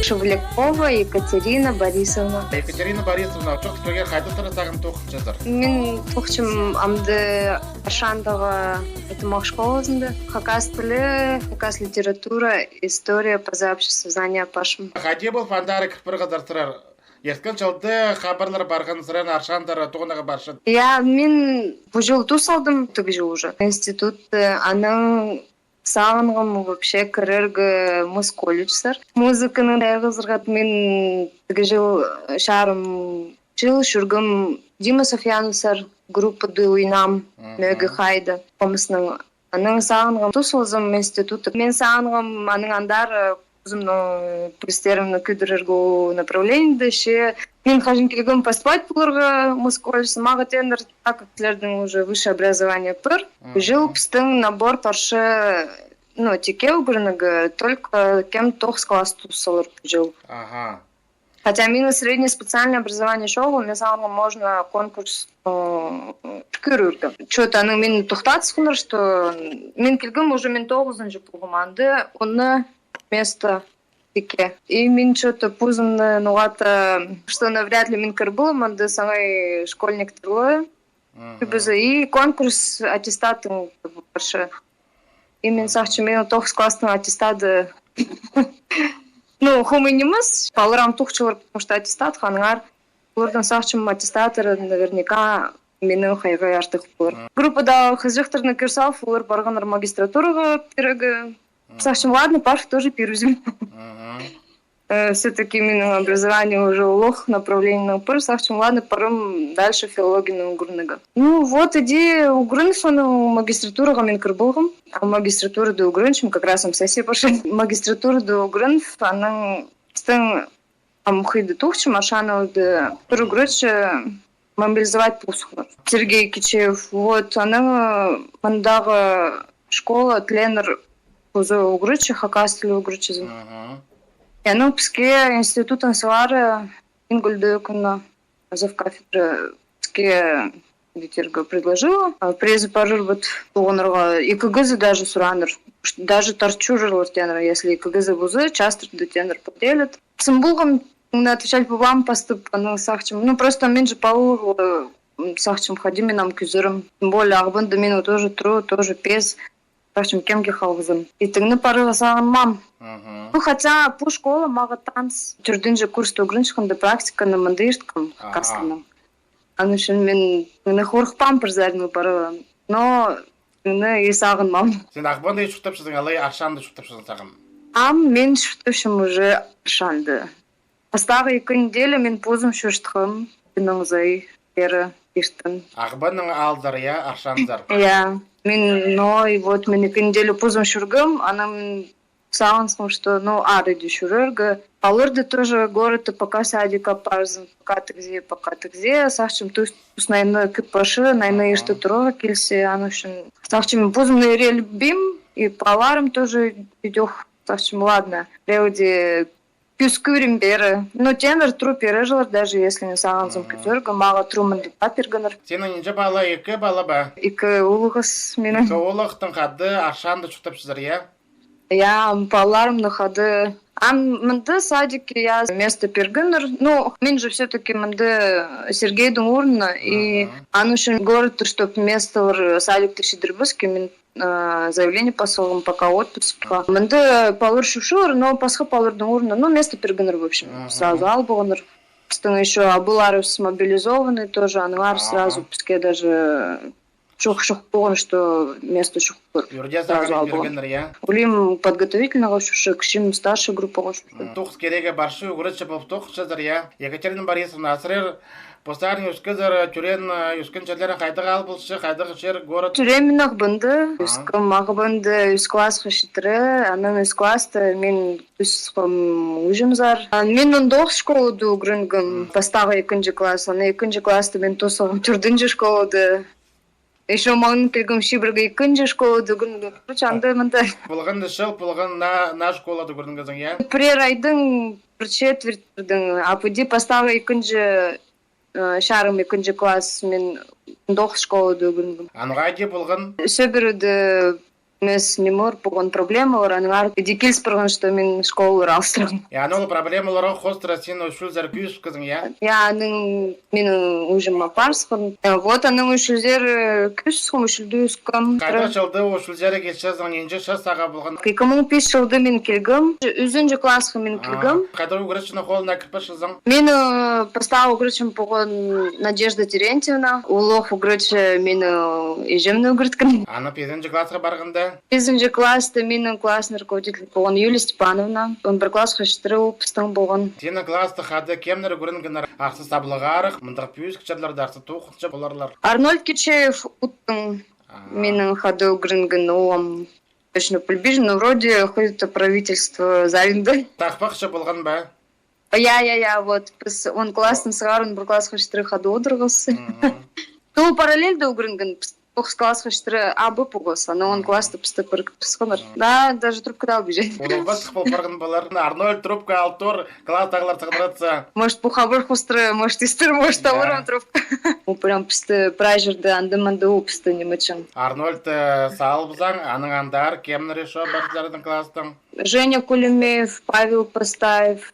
Шевлякова Екатерина Борисовна. Екатерина Борисовна, çok tükeger hayda taraftan toxuçadır. Мен тоқчым амды Аршандова этому школасында. Хакас тілі, хакас литература, история, позаобщество, знания пашым. Хади бұл фандары кірпір қадар тұрар. Ерткен жалды хабарлар барған сыран Аршандары туғынаға баршын. Я мен бұл жыл тус алдым, түгі жыл уже. Институт, аның сағынғым вообще кірергі муз колледжсар. Музыканың дайғызырғат мен түгі жыл шарым жыл шүргім Дима Софьянусар группады уйнам мөгі қайды. Помысының аның сағынғым тус олзым институты. Мен сағынғым аның андар өзімнің туристерімні күдірергі направлениеде ше мен қажын келгім поступать бұларға муз колледжі маға тендер, так как тілердің уже высшее образование пыр. Жыл пістің набор паршы теке угрыныгы, только кем тоқ скласс тусалыр жыл. Хотя минус среднее специальное образование шоу, мне самого можно конкурс көрірді. Что-то аның мен тоқтатсықыныр, что мен келгім уже мен 9-шы пұлғыманды, оны место теке. И мен что-то пузымны нуғата, что навряд ли мен кірбылым, анды саңай школьник тұрлы. И конкурс аттестатын баршы. И мен сақчы мен 9 класстың аттестады хумынымыз, балырам тұқчылар, потому что аттестат ханыңар. Олардан сақчым аттестатыры наверняка менің қайғай артық болыр. Группада қызжықтырны көрсалф, олар барғанар магистратураға перегі. Сақчым, ладно, Паш тоже перузим. Все-таки менің образование уже улох направление пыр. Сақчым, ладно, парым дальше филологию угрыныга. Иди угрыншаны магистратураға мен кірбылғым. А магистратура да угрыншым, как раз сессия пошли. Магистратура да угрынф, аның стың амхайды тухчым, ашанылды пыр угрыншы мобилизовать пусхлар. Сергей Кичев, аның мандағы школа, тленер кузы угрыншы, хакастылы угрыншызым. И аның піске институтын сылары ингульды күнна зав кафедры піске Витерга предложила. Презы пожирбат туғынырға ИКГЗ даже сураныр. Даже торчу жырлар тенер, если ИКГЗ бузы, часто да тенер поделят. Сымбулғым отвечать по вам поступ, сахчым. Просто мен же пауыл сахчым ходи менам күзірім. Тем более ағбын да мену тоже тру, тоже пес. Сахчым кемге халғызым. И тыңны парыға сағын мам. Хотя по школе мага танц. Түрдін же курс туғырыншықында практика на мандыршткам кастыным. Аны үшін мен қорқпам бірзәріні бары. Но мен сағын мам. Сен ағбанды шұқтапшысың, алай Аршанды шұқтапшысың сағын? Мен шұқтапшым уже Аршанды. Астағы 2 неделя мен позым шүштіғым. Менің зай бері ештін. Ағбанның алдар, Аршандар? Мен 2 неделю позым шүргім. Анам сағынсым, что арыды шүрергі. Алырды тоже город пока садика парзын, пока тігзе, сақчым тұс найны күппашы, найны ешті тұрға келсе, аны үшін. Сақчым позымны рел бим, и паларым тоже идёх, сақчым, ладно, реуде күз көрім бері. Тенер тру пережылар, даже если не сағынсым күзергі, мага трумынды папергінір. Сенің нинже бала, 2 бала ба? 2 улығыз менің. 2 улықтың қады Аршанды шұқтапшызыр, паларым на ходы. Мынды садике я место пергінір. Мен же все-таки мынды Сергейдің орнына. И аны үшін город, чтоб место садикті шедірбізке, мен заявление посылым, пока отпускқа. Мынды палыр шушылыр, но пасқа палырдың орнына. Место пергінір, в общем. Сразу ал бұғыныр. Пістің еще абылары смобилизованы тоже, анылар сразу піске даже... Шух понял, что место шух сразу албо. Улим подготовительного шушек, шим старшая группа. Тухс кереге баршы угрычы болып тухшыдыр, Екатерина Борисовна, асырыр постарың үскізір, түрен үскін жерлері қайдығы албылшы, қайдығы жер город. Түременақ бұнды, үскім ағы бұнды үс класс қышытыры, анын үс классты мен үскім ұжымзар. Мен 9 школуды угрынгім, бастағы 2 класс, аны 2 классты мен тосығым 4 школуды. Еще маңын келгім шибірге 2 школа дүгінгі. Анды мұнда. Бұлғанды шыл, бұлған на школа дүгірінгізің, Прер айдың бір четвертірдің. Апыди поставы 2 шарым 2 класс мен 9 школа дүгінгі. Анға де бұлған? Сөбірді Mes немор погон проблемалар, аныңар дикилс барган, что мен школалар алыстырган. Yani ol problemalary hostra sen uşul zargüs kızın ya. Я аның менің ужима парсқын. Вот аның ушулдер күшсқым, ушулдускам. Кайда жылды ушул жерге geçsezin ince şas sağa bulgan. 2005 жылды мен келгім. Үзінші классқа мен келгім. Кайда угрычны холна кирпишизин. Мен поставил угрычым погон Надежда Терентьевна. Улох угрычы мені ежемні угрыткін. Аны 5-нче класска барганда. 5-нче класста менің классный руководитель болған Юлия Степановна. Он бір класс хаштырыл пыстың болған. Сені класста хады кемнер көрінгенер ақсы саблығарық, мындық пүйіз кішерлер дарсы тоқытшы боларлар. Арнольд Кичеев уттың менің хады угрынген олам. Точно прибежен, но вроде ходит правительство Залинды. Тақпақшы болған ба? Я, вот. Он классный сығар, он бір класс хаштыры хады одырғысы. Ну, параллельно угрынген. Ох, класс хаштыры абы пугоса, но он класста пысты пырқынар. Да, даже трубкада убежать. Олың басық бол барған болар. Арнольд трубка алтор, класстағылар тағдыратса. Может, пухабыр хустры, может, истыр, может, тавырым трубка. Он прям пысты пражырды, андыманды пысты немечен. Арнольд салбызаң, аның андар, кемнер ешо барзардың класстың. Женя Кулемеев, Павел Постаев,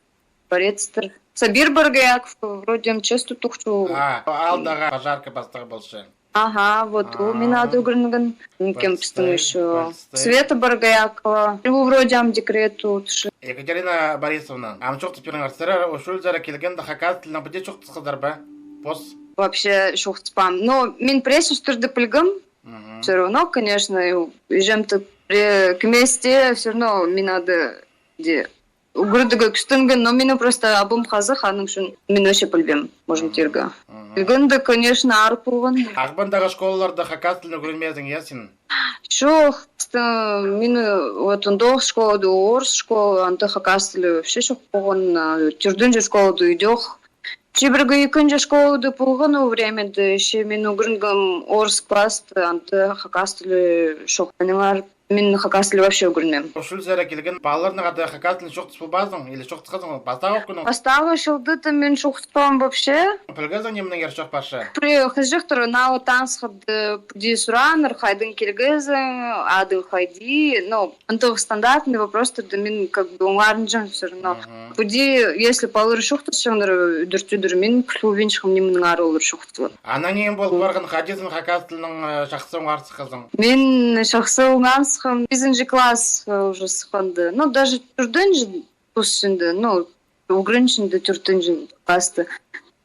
Борецтер. Сабир Баргаяков, вроде честу тухчу. Алдаға пожарка бастығы болшы. Ага, вот у меня угрынган. Кем пыстың еще. Света Баргаякова. Вроде декрету. Екатерина Борисовна, амчоқты пирыңарсырар, ошул жара келгенде хакас тілінің біде чоқты қыздар ба? Пос? Вообще шоқты спам. Но мен прессе штурды пылгам. Все равно, конечно, ежем-то к месте, все равно мне надо где угрыдыга күстінген, но мені просто абым қазы ханым шын мен өше пілбем, можем терга. Пілгенді, конечно, арып болған. Ағбандағы школаларда хакас тіліні көрмезің, я сен? Шоқ, мені вот ондоқ школады орыс школа, анты хакас тілі вообще шоқ болған, түрдінжі школады үйдеқ. Чебіргі екінші школады болған о временді, ше мен угрынгам орыс классты, анты хакас тілі шоқ. Мен хакас тілі вообще угрынмем. Ошул жара келген балаларына қада хакас тілін шоқтыс болбаздың, или шоқтыс қызың, бастағы оқыны? Бастағы шылды-то мен шоқтыспам вообще. Пілгізің немінің ер шоқ башы? Хызжықтыр, нау тансқыды пүді сұраныр, хайдың келгізің, адың хайди. Ну, антығы стандартный вопрос-тырды мен как бы оңарын жын все равно. Пүді, если палыры шоқтыс шығыныр, дүртүдір, мен пүлбен шығым немінің ары олыр шоқтысы. Ана нең болып барғын хадизің хакас тілінің шақсы оңарсы қызың? Мен шақсы оңарсы 5-нче класс уже сыханды. Ну, даже түрдінжі пұсшынды, ну, угрыншынды түрдінжі классты.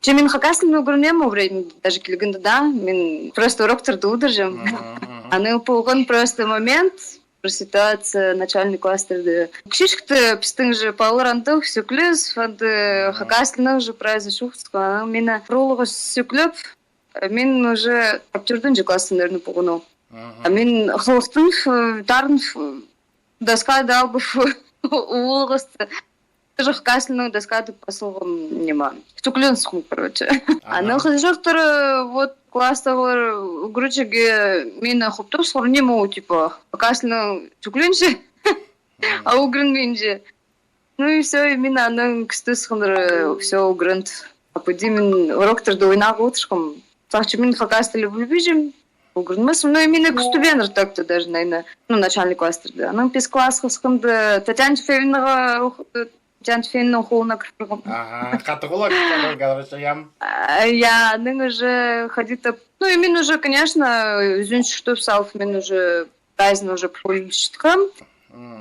Че мен хакасын угрынем о времени, даже келгенді, да, мен просто уроктарды удыржым. Аны полгон просто момент, бір ситуация, начальный класстарды. Кшишкті пістің жы палырандық, сөкліз, фанды хакасының жы произошуқсқа. Мені пролығы сөкліп, мен уже түрдінжі классын өрні полғыну. Мен хылықтың тарын доска далбыш уылғысты. Жық каслының доскады посылғым нема. Түклен сұқым, короче. Аны қызжықтыр, вот класстағылар угрычеге мені құптық сұр нема, типа, каслының түкленші, а угрынменші. Ну и все, мен аның күсті сұқындыр, все угрынд. А пөді мен уроктарды ойнағы отыршқым. Сақчы мен хакастылы бүлбейжім. Ну и мені күстібен ұртақты даже, наверное, ну, начальный класстырды. Аның 5 класс қысқымды Татьяна Тефеевнаның қолына кірпіргім. Қаты қола кірпіргім, говорится, ям. Я, аның уже ходит-то... Ну и мен уже, конечно, үзінші штуп салып, мен уже праздник уже пролишткам.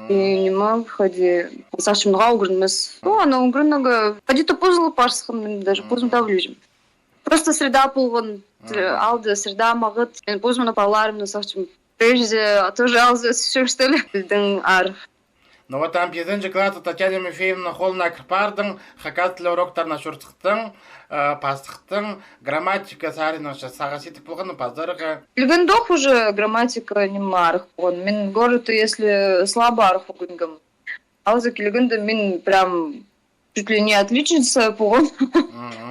И не могу ходи. Сашымға угрынмыз. Ну, ана угрынығы ходит-то позылы парсықым, мен даже позым тавлюжім. Просто среда болған. Алды среда мағыт. Мен позмана паларымны сақчым. Прежде тоже алды все, что ли? Білдің ар. Ну вот там 5-нче класста Татьяна Мефеевна қолына кірпардың, хакас тілі уроктарына шұртықтың, пастықтың, грамматика сарының сағасетік болғаны пазарыға. Білген доқ уже грамматика нема арық болған. Мен горыты, если слабо арық болғынгым. Алды келгенді мен прям чуть ли не отличница болған.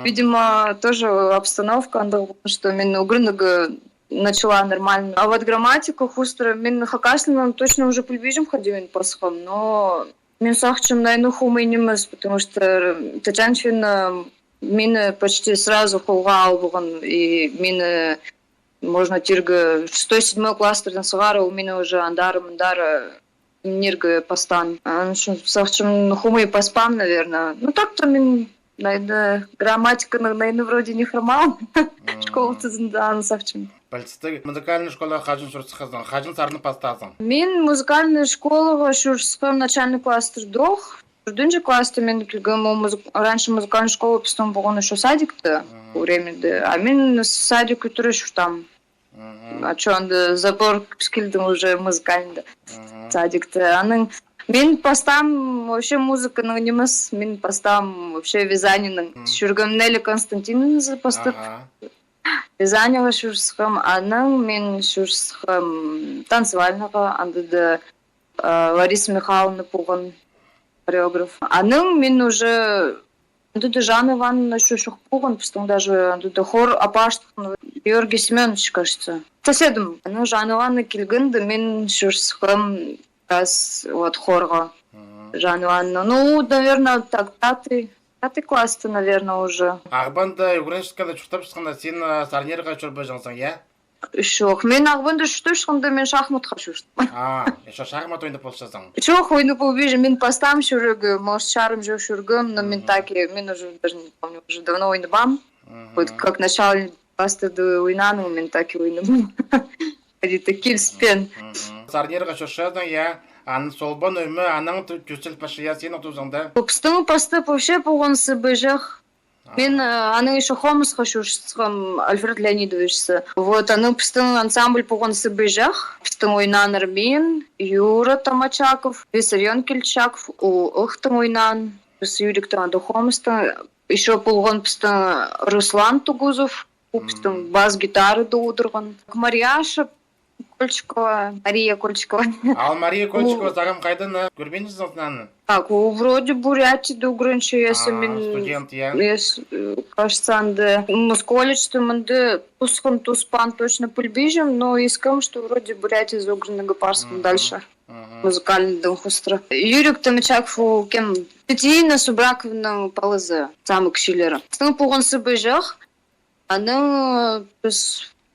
Видимо, тоже обстановка, что мен угрынығы начала нормально. А вот грамматика хустра, мен хакаслином точно уже прибежим ходим пасхом, но мен сахчем найну хумы немес, потому что Татьяна мен почти сразу холгал болған, и мен можно тирга 6-7 кластерден сыгара у меня уже андара нирга пастан. Сахчым хумы паспам, наверное. Ну так-то мен грамматика, наверное, вроде не хромал. Школа тызында сахчым. Пальцты музыкальная школа хажын шурсхазан, хажын сарны пастазан. Мен музыкальная школа шурсхам начальный кластер дох. Дунжи класты мен килгам раньше музыкальную школу постом болгон еще садикты временде. А мен садик өтүрөш там. А чё анда забор скилдим уже музыкальный садикты. Аның мен пастам вообще музыканың немес, мен пастам вообще вязаниның. Шүргам Нелли Константиновна пастып. Вязаниға шурсхам, аның мен шурсхам танцевальныға, анда Лариса Михайловна пуған хореограф. Аның мен уже Жанна Ивановна шушух пуган, потому даже хор апаштық Георгий Семенович, кажется. Соседом. Аның Жанна Ивановна келгенді, мен шушсхам раз вот хорға. Жанна Ивановна. Ну, наверное, так, пятый класс-то, наверное, уже. Ағбанда украинскада чуртап шыққанда сен сарнерға чурбай жаңсың, я? Жоқ, мен ағбанда шүртіп шыққанда мен шахматқа шүртіп. Еще шахмат ойнап болшасың. Жоқ, ойнап болбейжі, мен пастам шүрігі, может, шарым жоқ шүргім, но мен мен уже даже не помню, уже давно ойнабам. Вот как начало пастады ойнаным, мен так и ойнабам. Где-то килспен. Сарнерға шуршадың, я? Аның солбан өймі, аның түсіл пашы, я сен отузыңда? Пыстымы пастып вообще болғансы бөжек. Мен аның еще хомысқа шуршысқым Альфред Леонидовичсы. Вот, аның пыстың ансамбль болғансы бөжек. Пыстың ойнаныр мен, Юра Томачаков, Виссарион Кельчаков, ұқтың ойнан, Юрик анда хомыстың. Еще болған пыстың Руслан Тугузов, пыстың бас-гитары да отырған. Марияша Кольчикова, Мария Кольчикова. Ал Мария Кольчикова сағым қайданы көрбейініз зонтынан? Так, вроде Бурятии угрынчы, если студент, я? Кажется, анды Москолечты, манды Тусхан, Туспан точно пульбижем, но искам, что вроде Бурятии за угрынного парском дальше. Музыкальный дом хустра. Юрик Томачаков, кем Петина Субраковна Палазы, самый кшилера. Стан пуган сыбыжах, она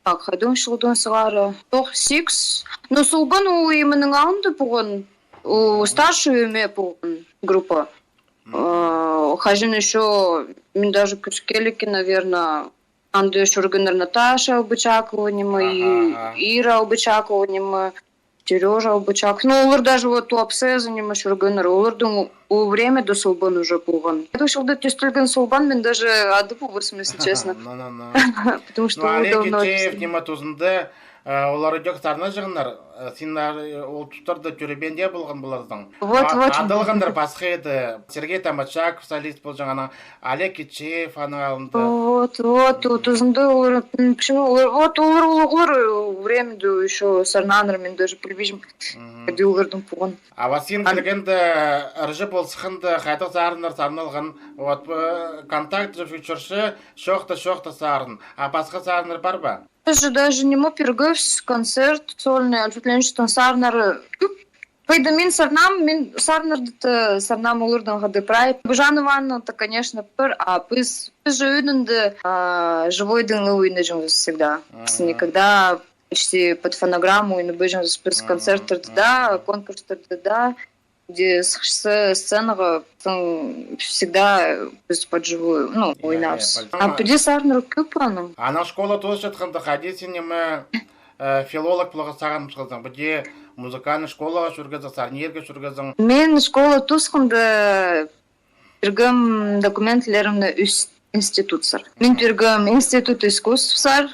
так, хайдун шылдун сығары. Тоқ сикс. Но сулган у имінің аунды пуган. У старшую име пуган группа. Хажин еще, мен даже Кускелики, наверное, анды шурганар Наташа Обычакова, Ира Обычакова, Сережа Обычаков. Ну, олар даже вот у Апсеза нема шурганар. Олардың у время до сулбан уже пуган. Я думал, что тестельган сулбан, мен даже адыпу высым, если честно. Потому что олар давно... Ну, Алеки нема тузынды, олар өдек сарна жығынар. Сен ол тұтарды түребенде болған боласың. Вот. Адылғандар басқа еді. Сергей Томачаков, солист бол жаңана. Олег Кичеев, аның алынды. Вот, тузынды олар... Почему? Вот олар временде еще сарнанырмен даже прибежим. Кәді олардың пуған. А сен келгенді ыржы болсықынды қайдық сарналған. Вот контакт жүрші шоқты сарын. А басқа сарныр бар ба? Даже не мог пергövs концерт сольный Альфред Леонидовичтің сарнары. Пайда мен сарнарды сарнам олырдан ғады прай. Жанна Ивановна-то, конечно, а біз же үйнінді живойдың ойны жұмыз всегда. Никогда почти под фонограмму и набежим с концертов, да, конкурсов, да, где сцена всегда под живую, ну, ойнавс. А поди сарнар көпаным. Ана школа тоже жатқанда хадисен неме филолог болға саған шықсың. Бұде музыкальный школаға жүргізің, сарнерге жүргізің. Мен школа тусқында пергім документлерімді институtsар. Мен пергім институт искусствсар,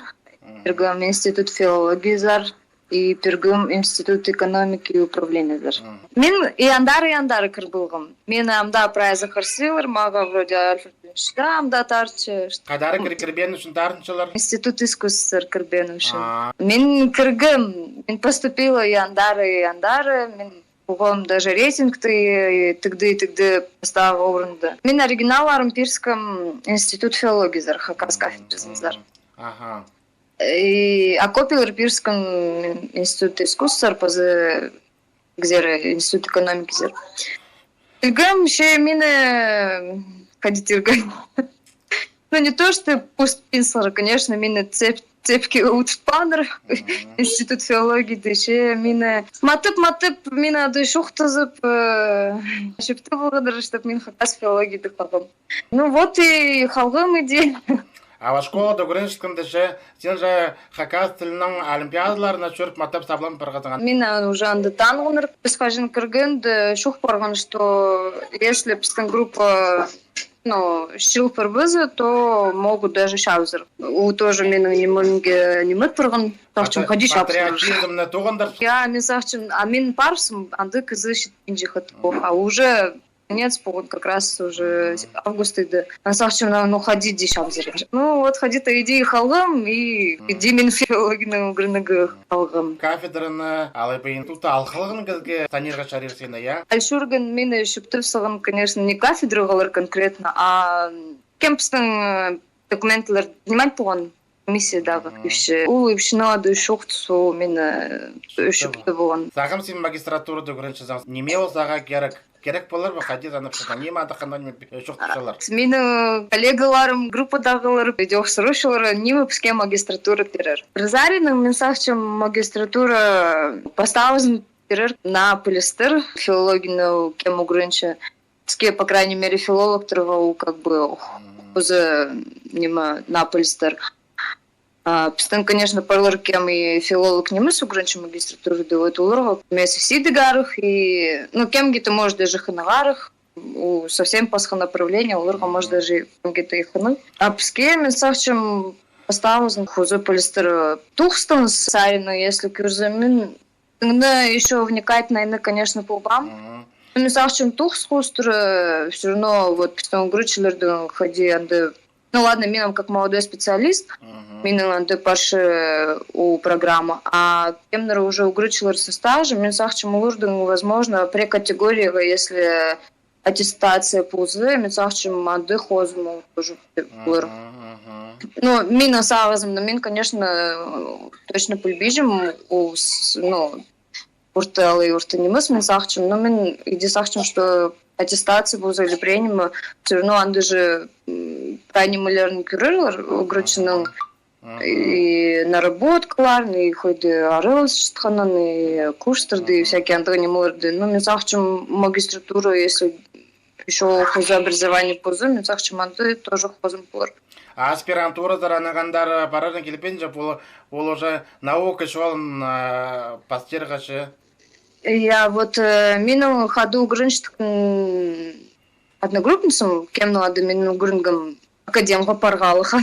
пергім институт филологизар, и пергім институт экономики и управления. Мен и андары кірбілгім. Мен амда прайзы қырсылыр, маға вроде Альфред Леонидовичті амда тарчы. Қадары кірбен үшін тарыншылар? Институт искусствор кірбен үшін. Мен кіргім, мен поступила и андары, мен бұғым даже рейтингті тігді поставы орынды. Мен оригиналарым Пирском институт филологизар, хакас кафедрасыныздар. Ага. И окопил Пирском институт искусств, где институт экономики. Тиргам еще ходить тиргам. Ну не то, что пусть пинслер, конечно, мины цепь тепки утпаныр институт филологии деше мені матып мені ады шуқтызып шепті болғыдыр чтоб мен хакас филологияды қалғым. Ну вот и қалғым иде. А школада көрінішкімді сен же хакас тілінің олимпиадаларына жүріп матап саблам барғатыған. Мен уже анда танғыныр. Біз қажын кіргенді шуқ барған, что если біздің группа шил пырбызы, то могут даже шаузер. У тоже менің немет тұрған. Патриотизмны туғындар. Я, мен сақчым, а мен парсым, анды кызы шетпен жихат. А уже конец, как раз уже август иды. А сақчым, ходи ди шаузер. Ну вот ходи-то иди халғым, и иди мен филологияның грыныгы халғым. Кафедраны алайпайын тута алқылығын кізге санерға шарир сені, я? Альшурген мені шүптіп сығым, конечно, не кафедры ғалар конкретно, а кемпстің документлер снимать болған комиссиядағы күйші. Ол епшінады шоқтысу мені шүпті болған. Сағым сен магистратурада көрінші заңыз, неме олсаға керек болар ба? Қадет анып шыққан, неме адыққандан шоқтысалар? Менің коллегаларым, группадағылар, өксірушылар, неме піске магистратура терер. Призарінің мен сақчым магистратура поставызын терер на полистер, филологияны кем угрынчы. Піске, по крайней мере, филолог тұрғау, как бы, өзі неме на полистер. Пістен, конечно, парлар кем и филолог немыс угрынчы магистратуры дывыт улырға. Месі сидыгарых и, кем гиты может даже хынагарых, совсем пасха направления улырға может даже кем гиты и хыны. А піске мен сақчым поставызын хузы полистер тухстан сарины, если кюрзамин, тогда еще вникать на ины, конечно, полбам. Мен сақчым тухс хустыр, все равно вот пістен угрычылардың ходи анды. Ну ладно, минам как молодой специалист, минам анды паши у программы, а кемнер уже угрычылар со стажем, мен сақчым улырдың, возможно, прекатегория, если аттестация пузы, мен сақчым анды хозму тоже улыр. Ну, мина сағызым, но мен, конечно, точно пульбижим, урталы и уртанимыс мен сақчым, но мен иди сақчым, что аттестация пузы или пренима, все равно анды же праймалерный кюрерлар угрычының и наработкалар, и ходы арылыс шытқанын, и курстарды, и всякие антонимларды. Ну, мен сақчым магистратура, если еще хозы образование пузы, мен сақчым анды тоже хозым пулар. А аспирантура заранағандар барарын келіпен жеп, ол уже наука жолын пастерғашы? Я вот менің ходу угрынчтықтың одногруппницам, кемну ады менің угрынгам академға парғалыға.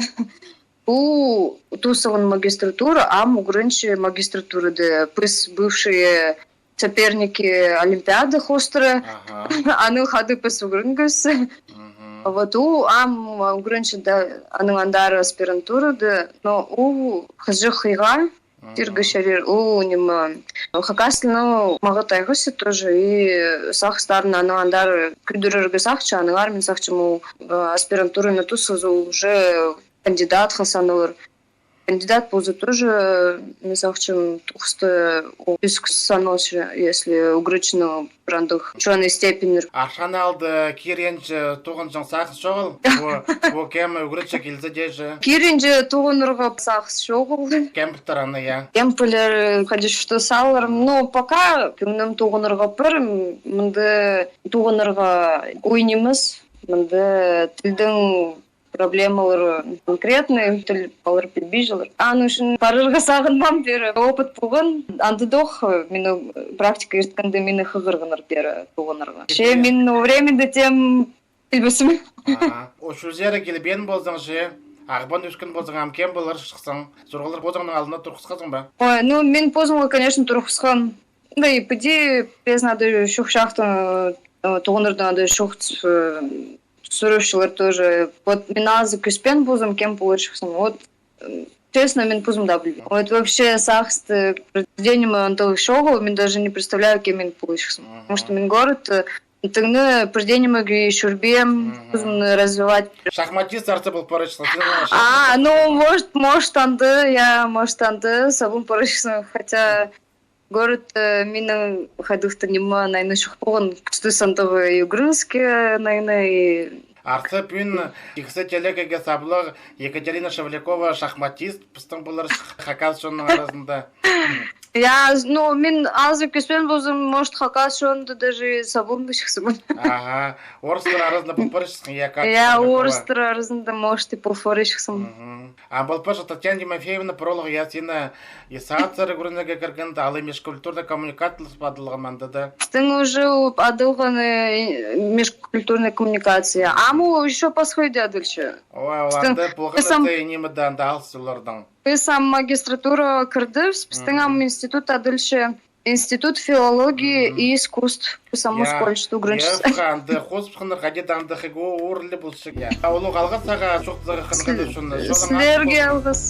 У тусован магистратура, а угрынчы магистратурады. Пыс бывшие соперники Олимпиады хостры, аны ходы пыс угрынгасы. Вот у угрынчы аның андары аспирантурады, но у хызжы хыйға тиргашарир у нема хакаслыны магатайгысы тоже и сахстарны аның андары күдүрөргө сахчы аныгар мен сахчыму аспирантураны тусызу уже кандидат хасанылыр. Кандидат позы тоже мен сахчым тухсты үск саношы, если угрычны брандых ученый степень. Аршаны алды киренчі туғынжың сақыз жоғыл? О кем угрычы келді дежі? Киренчі туғынырға сақыз жоғыл. Кемпілтер аны, я? Кемпілер, қадиш что саларым. Но пока кемнім туғынырға пір, мінді туғынырға ойнеміз, мінді тілдің проблемалары конкретные, тіл балар підбіжілер. Аның үшін парырға сағынмам бері опыт болған. Анды доқ, мені практика ерткенде мені хығырғыныр бері туғынырға. Ше, мен временде тем тілбісім. Ошу зері келбен болдың же, ағбан өшкін болдың амкем болар шықсың, зорғалар болдыңның алдына тұрқысқасың ба? Ну, мен позыңға, конечно, тұрқысқан. Да, и пыди, без надо шух-шахтын, туғынырды надо шух сурушылар тоже. Вот меня за кюспен бузом кем получился. Вот честно, мен пузом да блин. Вот вообще сахст произведение антовых шоу, мен даже не представляю, кем мен получился. Потому что мен город тогда произведение могли шурбем пузом развивать. Шахматист арты был порычный. Ну может анды сабун порычный, хотя город минның ходых-то нема, наверное, шухпогон, что сантовые и угрызки, наверное, и Артып үн иксе телегеге саблы Екатерина Шевлякова шахматист, пыстың бұлар хакас шонның арасында. Я, ну, мен азы көспен болсам, может, хакас шонды даже сабун бішіксімін. Ага, орыстар арасында бұл парышсың, Я орыстар арасында, может, и полфорышсың. А бұл паша Татьяна Тимофеевна пролог ясина исаацары көрінеге кіргенді, алы межкультурда коммуникатлы спадылға мандады. Стың уже адылғаны межкультурная коммуникация. Аму еще посходя дальше. Ой, оларды бұлғын өте немедан да алсылардың. Сам магистратура кырдывс, пстынгам институт адылше. Институт филологии и искусств. Саму сколь что грынчысы. Я вханды, хоспхыныр қадетанды хего орлы бұлшық. Олу қалға саға жоқтығы қынғады шынды. Сілерге алғыз.